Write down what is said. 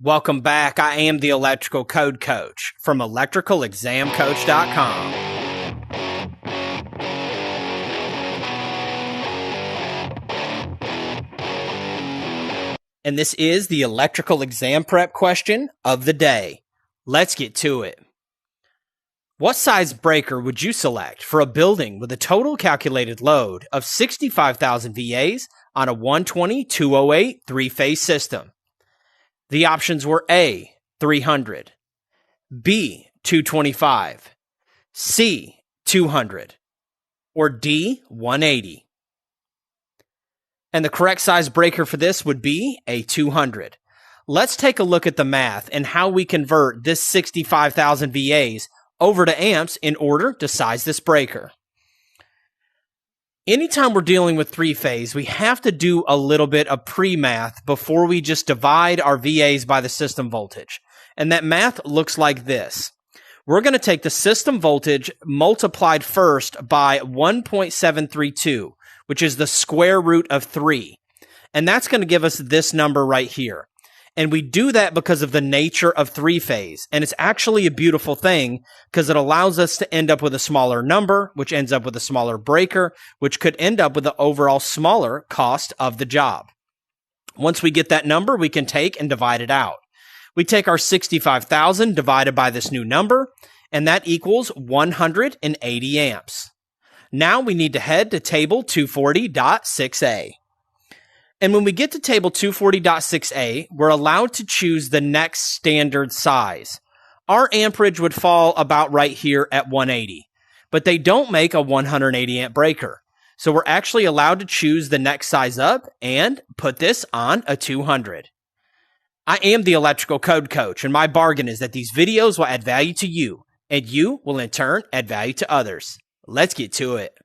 Welcome back. I am the Electrical Code Coach from electricalexamcoach.com. And this is the electrical exam prep question of the day. Let's get to it. What size breaker would you select for a building with a total calculated load of 65,000 VAs on a 120/208 three-phase system? The options were A, 300, B, 225, C, 200, or D, 180. And the correct size breaker for this would be a 200. Let's take a look at the math and how we convert this 65,000 VAs over to amps in order to size this breaker. Anytime we're dealing with three-phase, we have to do a little bit of pre-math before we just divide our VAs by the system voltage. And that math looks like this. We're going to take the system voltage multiplied first by 1.732, which is the square root of 3. And that's going to give us this number right here. And we do that because of the nature of three-phase. And it's actually a beautiful thing because it allows us to end up with a smaller number, which ends up with a smaller breaker, which could end up with the overall smaller cost of the job. Once we get that number, we can take and divide it out. We take our 65,000 divided by this new number, and that equals 180 amps. Now we need to head to table 240.6a. And when we get to table 240.6a, we're allowed to choose the next standard size. Our amperage would fall about right here at 180, but they don't make a 180 amp breaker. So we're actually allowed to choose the next size up and put this on a 200. I am the Electrical Code Coach, and my bargain is that these videos will add value to you, and you will in turn add value to others. Let's get to it.